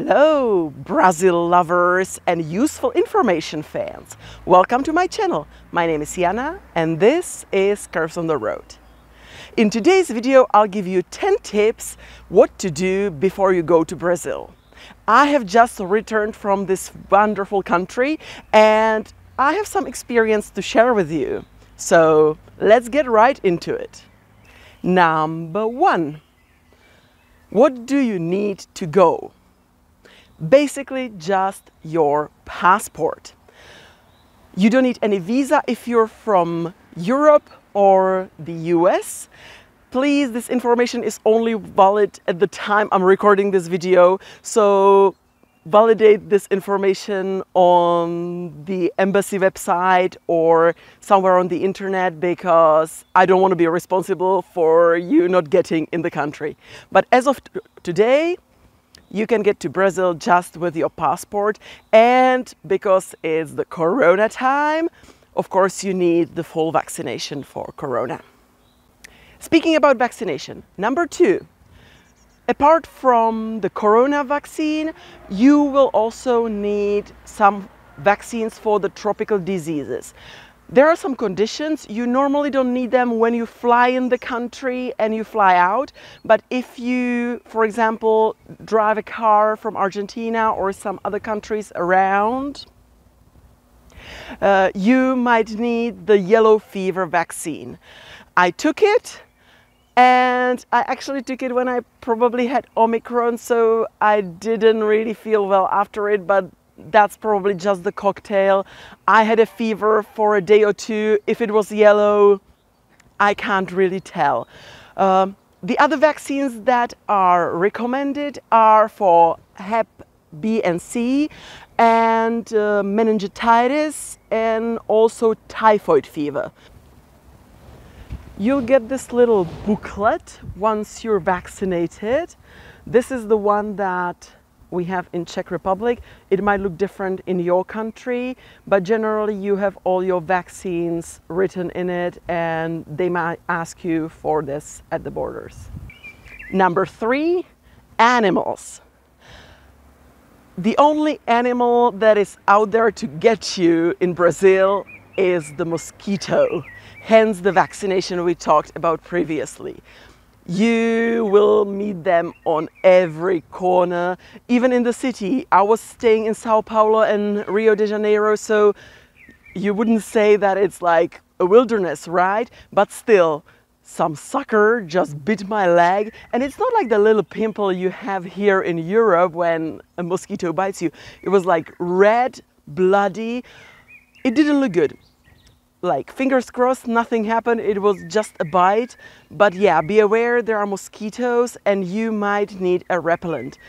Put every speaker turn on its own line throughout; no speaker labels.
Hello, Brazil lovers and useful information fans. Welcome to my channel. My name is Jana and this is Curves on the Road. In today's video, I'll give you 10 tips what to do before you go to Brazil. I have just returned from this wonderful country and I have some experience to share with you. So let's get right into it. Number 1. What do you need to go? Basically just your passport. You don't need any visa if you're from Europe or the US. Please, this information is only valid at the time I'm recording this video, so validate this information on the embassy website or somewhere on the internet, because I don't want to be responsible for you not getting in the country. But as of today, you can get to Brazil just with your passport, and because it's the Corona time, of course you need the full vaccination for Corona. Speaking about vaccination, number 2, apart from the Corona vaccine, you will also need some vaccines for the tropical diseases. There are some conditions, you normally don't need them when you fly in the country and you fly out, but if you, for example, drive a car from Argentina or some other countries around, you might need the yellow fever vaccine. I took it, and I actually took it when I probably had Omicron, so I didn't really feel well after it, but that's probably just the cocktail. I had a fever for a day or two. If it was yellow, I can't really tell. The other vaccines that are recommended are for Hep B and C and meningitis and also typhoid fever. You'll get this little booklet once you're vaccinated. This is the one that we have in Czech Republic. It might look different in your country, but generally you have all your vaccines written in it, and they might ask you for this at the borders. Number 3, animals. The only animal that is out there to get you in Brazil is the mosquito, hence the vaccination we talked about previously. You will meet them on every corner, even in the city. I was staying in Sao Paulo and Rio de Janeiro, so you wouldn't say that it's like a wilderness, right? But still, some sucker just bit my leg, and it's not like the little pimple you have here in Europe when a mosquito bites you. It was like red, bloody. It didn't look good. Like, fingers crossed, nothing happened, it was just a bite. But yeah, be aware there are mosquitoes and you might need a repellent.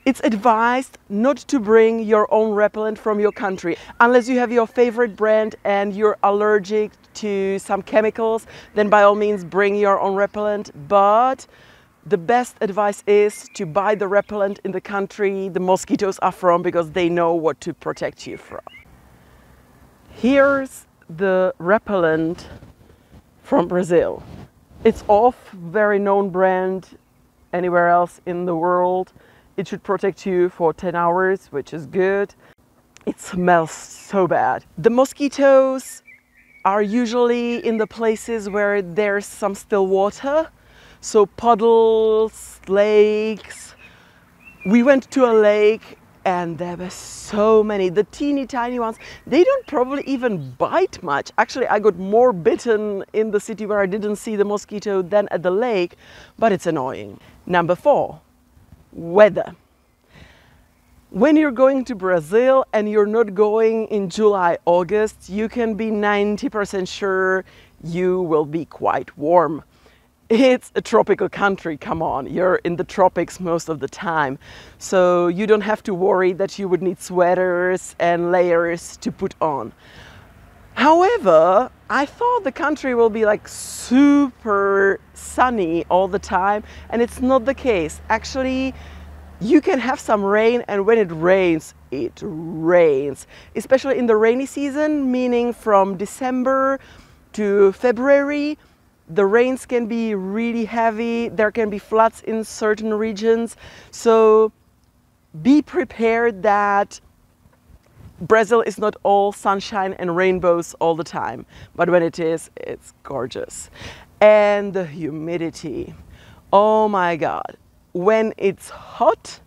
It's advised not to bring your own repellent from your country. Unless you have your favorite brand and you're allergic to some chemicals, then by all means bring your own repellent. But the best advice is to buy the repellent in the country the mosquitoes are from, because they know what to protect you from. Here's the repellent from Brazil. It's off very known brand anywhere else in the world. It should protect you for 10 hours, which is good. It smells so bad. The mosquitoes are usually in the places where there's some still water, so puddles, lakes. We went to a lake and there were so many, the teeny tiny ones. They don't probably even bite much. Actually, I got more bitten in the city where I didn't see the mosquito than at the lake, but it's annoying. Number 4, weather. When you're going to Brazil and you're not going in July, August, you can be 90% sure you will be quite warm. It's a tropical country, come on, you're in the tropics most of the time. So you don't have to worry that you would need sweaters and layers to put on. However, I thought the country will be like super sunny all the time, and it's not the case. Actually, you can have some rain, and when it rains, especially in the rainy season, meaning from December to February. The rains can be really heavy, there can be floods in certain regions, so be prepared that Brazil is not all sunshine and rainbows all the time, but when it is, it's gorgeous. And the humidity, oh my God. When it's hot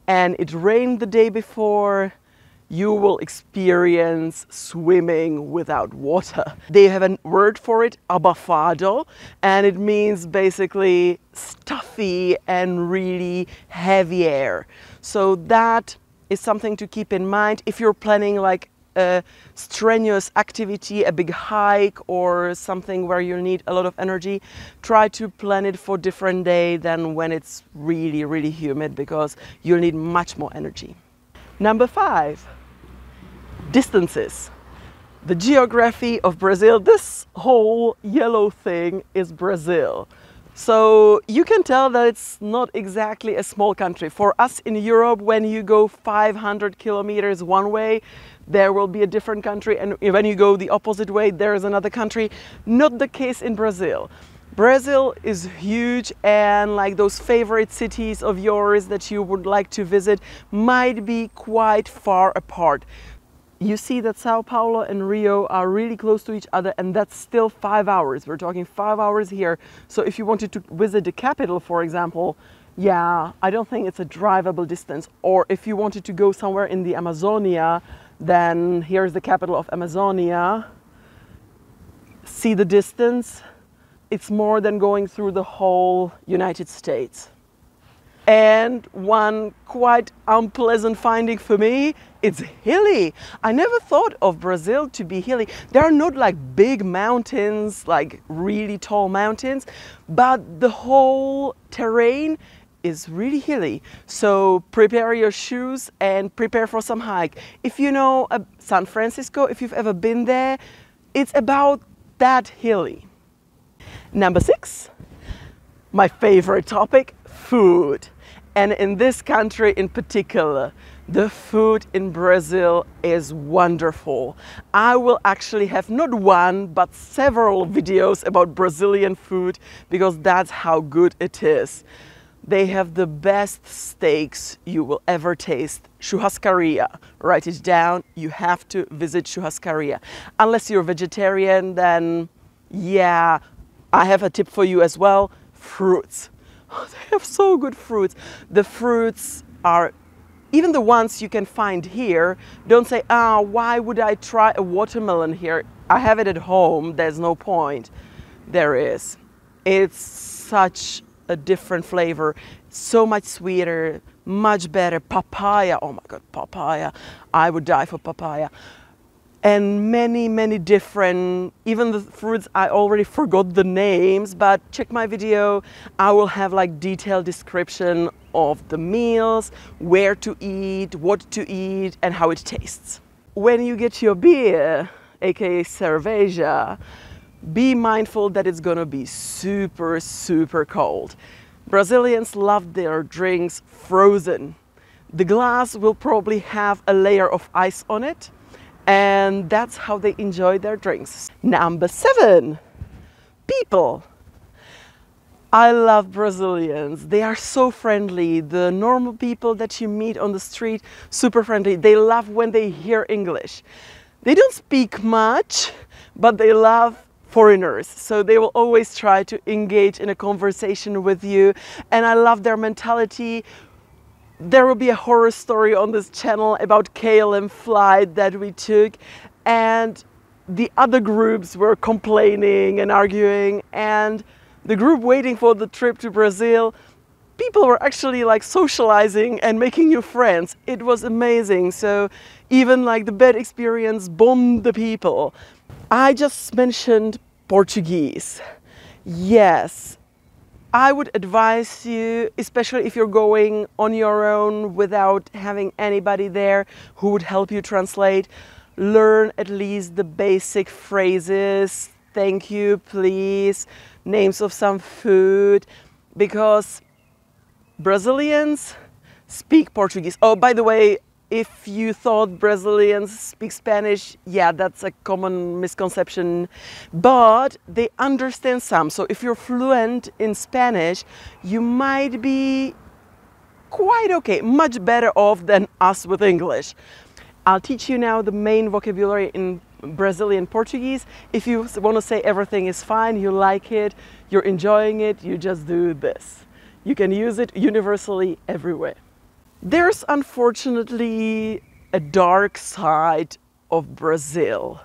and it rained the day before, you will experience swimming without water. They have a word for it, abafado, and it means basically stuffy and really heavy air. So that is something to keep in mind if you're planning like a strenuous activity, a big hike or something where you need a lot of energy. Try to plan it for different day than when it's really, really humid, because you'll need much more energy. Number 5, distances. The geography of Brazil, this whole yellow thing is Brazil. So you can tell that it's not exactly a small country. For us in Europe, when you go 500 kilometers one way, there will be a different country, and when you go the opposite way, there is another country. Not the case in Brazil. Brazil is huge, and like those favorite cities of yours that you would like to visit might be quite far apart. You see that Sao Paulo and Rio are really close to each other, and that's still 5 hours. We're talking 5 hours here. So if you wanted to visit the capital, for example, yeah, I don't think it's a drivable distance. Or if you wanted to go somewhere in the Amazonia, then here's the capital of Amazonia. See the distance? It's more than going through the whole United States. And one quite unpleasant finding for me, it's hilly. I never thought of Brazil to be hilly. There are not like big mountains, like really tall mountains, but the whole terrain is really hilly. So prepare your shoes and prepare for some hike. If you know San Francisco, if you've ever been there, it's about that hilly. Number 6, my favorite topic, food. And in this country in particular, the food in Brazil is wonderful. I will actually have not one, but several videos about Brazilian food, because that's how good it is. They have the best steaks you will ever taste. Churrascaria, write it down. You have to visit churrascaria. Unless you're vegetarian, then yeah, I have a tip for you as well, fruits. Oh, they have so good fruits. The fruits are, even the ones you can find here, don't say, why would I try a watermelon here? I have it at home, there's no point. There is. It's such a different flavor, so much sweeter, much better. Papaya, oh my God, papaya. I would die for papaya. And many, many different, even the fruits, I already forgot the names, but check my video. I will have like detailed description of the meals, where to eat, what to eat, and how it tastes. When you get your beer, aka cerveja, be mindful that it's gonna be super, super cold. Brazilians love their drinks frozen. The glass will probably have a layer of ice on it, and that's how they enjoy their drinks. Number 7, people. I love Brazilians. They are so friendly. The normal people that you meet on the street, super friendly. They love when they hear English. They don't speak much, but they love foreigners. So they will always try to engage in a conversation with you. And I love their mentality. There will be a horror story on this channel about KLM flight that we took, and the other groups were complaining and arguing, and the group waiting for the trip to Brazil, people were actually like socializing and making new friends. It was amazing. So even like the bad experience bond the people. I just mentioned Portuguese. Yes. I would advise you, especially if you're going on your own without having anybody there who would help you translate, learn at least the basic phrases, thank you, please, names of some food, because Brazilians speak Portuguese. Oh, by the way, if you thought Brazilians speak Spanish, yeah, that's a common misconception, but they understand some. So if you're fluent in Spanish, you might be quite okay, much better off than us with English. I'll teach you now the main vocabulary in Brazilian Portuguese. If you want to say everything is fine, you like it, you're enjoying it, you just do this. You can use it universally everywhere. There's unfortunately a dark side of Brazil.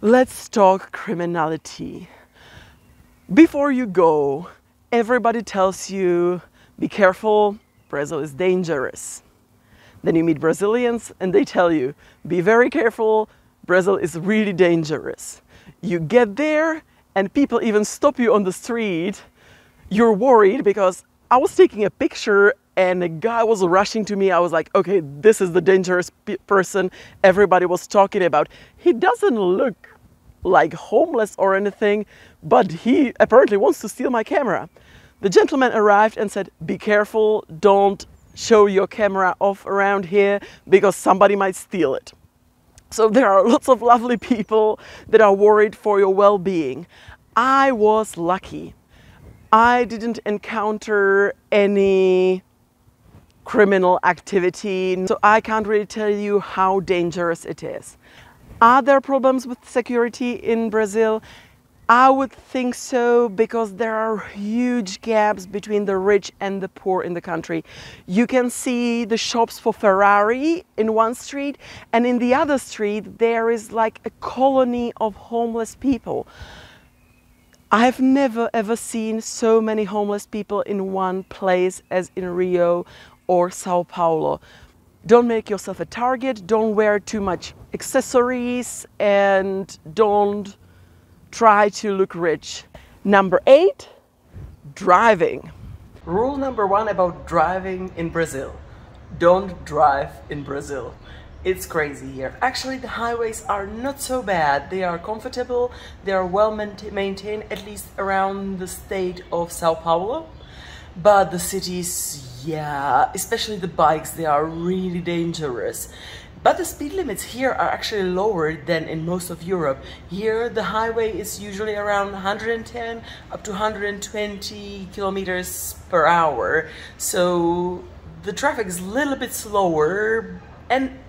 Let's talk criminality. Before you go, everybody tells you, be careful, Brazil is dangerous. Then you meet Brazilians and they tell you, be very careful, Brazil is really dangerous. You get there and people even stop you on the street. You're worried because I was taking a picture and a guy was rushing to me. I was like, okay, this is the dangerous person everybody was talking about. He doesn't look like homeless or anything, but he apparently wants to steal my camera. The gentleman arrived and said, be careful, don't show your camera off around here because somebody might steal it. So there are lots of lovely people that are worried for your well-being. I was lucky. I didn't encounter any criminal activity, so I can't really tell you how dangerous it is. Are there problems with security in Brazil? I would think so, because there are huge gaps between the rich and the poor in the country. You can see the shops for Ferrari in one street, and in the other street there is like a colony of homeless people. I have never ever seen so many homeless people in one place as in Rio or Sao Paulo. Don't make yourself a target, don't wear too much accessories, and don't try to look rich. Number 8, driving. Rule number 1 about driving in Brazil. Don't drive in Brazil. It's crazy here. Actually, the highways are not so bad. They are comfortable, they are well maintained, at least around the state of Sao Paulo. But the cities, yeah, especially the bikes, they are really dangerous. But the speed limits here are actually lower than in most of Europe. Here the highway is usually around 110 up to 120 kilometers per hour. So the traffic is a little bit slower, and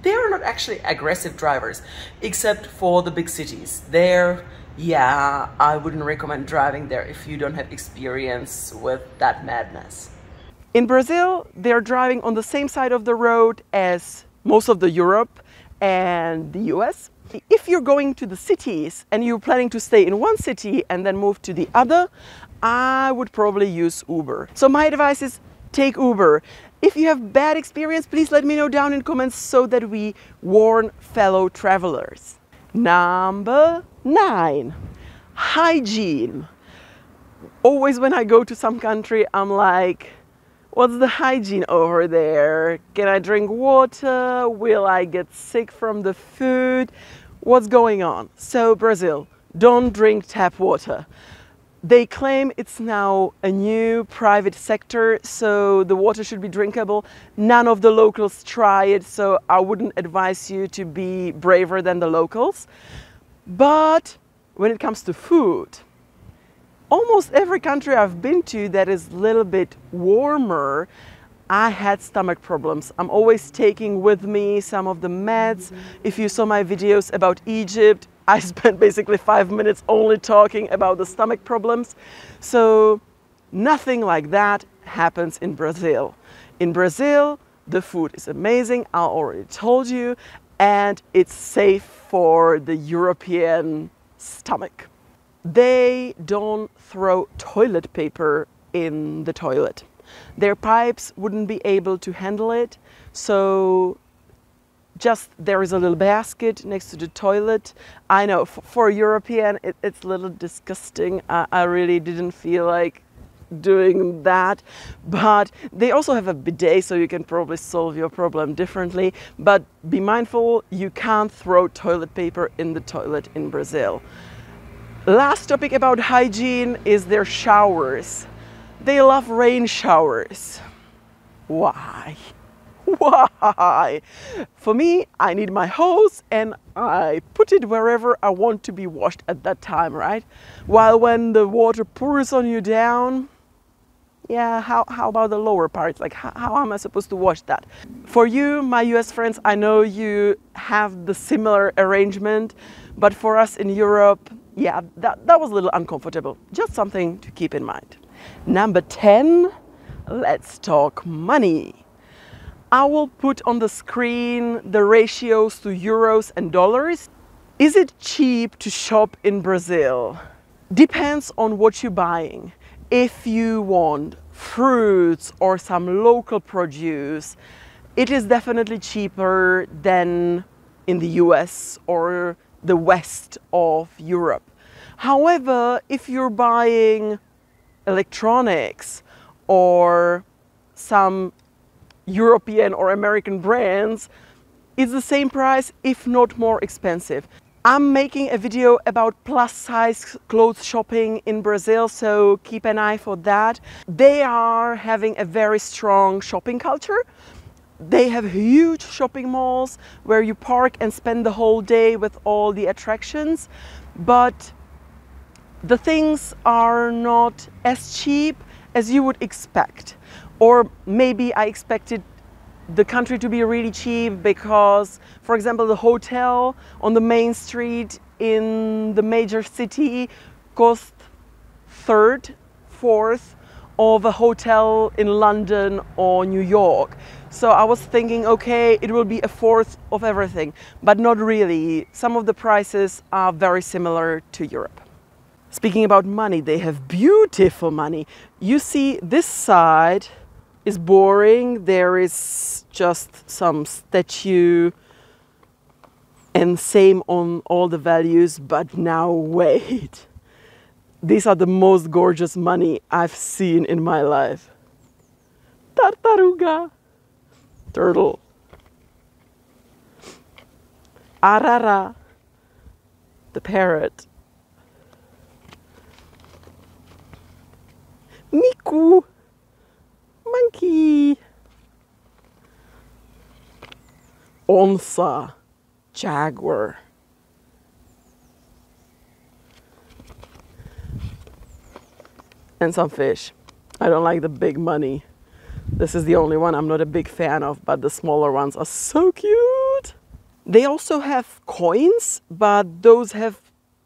they're not actually aggressive drivers, except for the big cities. There, yeah, I wouldn't recommend driving there if you don't have experience with that madness. In Brazil, they're driving on the same side of the road as most of the Europe and the US. If you're going to the cities and you're planning to stay in one city and then move to the other, I would probably use Uber. So my advice is take Uber. If you have bad experience, please let me know down in comments so that we warn fellow travelers. Number 9, hygiene. Always when I go to some country, I'm like, what's the hygiene over there? Can I drink water? Will I get sick from the food? What's going on? So Brazil, don't drink tap water. They claim it's now a new private sector, so the water should be drinkable. None of the locals try it, so I wouldn't advise you to be braver than the locals. But when it comes to food, almost every country I've been to that is a little bit warmer, I had stomach problems. I'm always taking with me some of the meds. If you saw my videos about Egypt, I spent basically 5 minutes only talking about the stomach problems. So nothing like that happens in Brazil. In Brazil, the food is amazing, I already told you, and it's safe for the European stomach. They don't throw toilet paper in the toilet. Their pipes wouldn't be able to handle it, so just there is a little basket next to the toilet. I know for a European it's a little disgusting. I really didn't feel like doing that, but they also have a bidet, so you can probably solve your problem differently. But be mindful, you can't throw toilet paper in the toilet in Brazil. Last topic about hygiene is their showers. They love rain showers. Why? Why? For me, I need my hose and I put it wherever I want to be washed at that time, right? While when the water pours on you down, Yeah, how about the lower parts? Like, how am I supposed to wash that? For you, my US friends, I know you have the similar arrangement, but for us in Europe, yeah, that was a little uncomfortable. Just something to keep in mind. Number 10, let's talk money. I will put on the screen the ratios to euros and dollars. Is it cheap to shop in Brazil? Depends on what you're buying. If you want fruits or some local produce, it is definitely cheaper than in the US or the west of Europe. However, if you're buying electronics or some European or American brands, it's the same price, if not more expensive. I'm making a video about plus size clothes shopping in Brazil, so keep an eye for that. They are having a very strong shopping culture. They have huge shopping malls where you park and spend the whole day with all the attractions, but the things are not as cheap as you would expect. Or maybe I expected the country to be really cheap because, for example, the hotel on the main street in the major city cost third, fourth of a hotel in London or New York. So I was thinking, okay, it will be a fourth of everything, but not really. Some of the prices are very similar to Europe. Speaking about money, they have beautiful money. You see, this side is boring. There is just some statue and same on all the values, but now wait. These are the most gorgeous money I've seen in my life. Tartaruga, turtle. Arara, the parrot. Miku, monkey. Onça, jaguar. And some fish. I don't like the big money. This is the only one I'm not a big fan of, but the smaller ones are so cute. They also have coins, but those have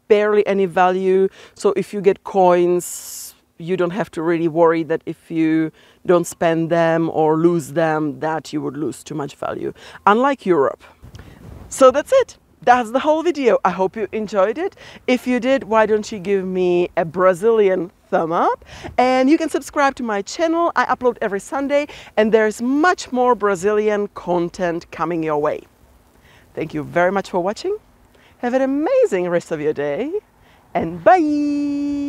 barely any value. So if you get coins, you don't have to really worry that if you don't spend them or lose them, that you would lose too much value, unlike Europe. So that's it. That's the whole video. I hope you enjoyed it. If you did, why don't you give me a Brazilian thumb up? And you can subscribe to my channel. I upload every Sunday, and there's much more Brazilian content coming your way. Thank you very much for watching. Have an amazing rest of your day, and bye!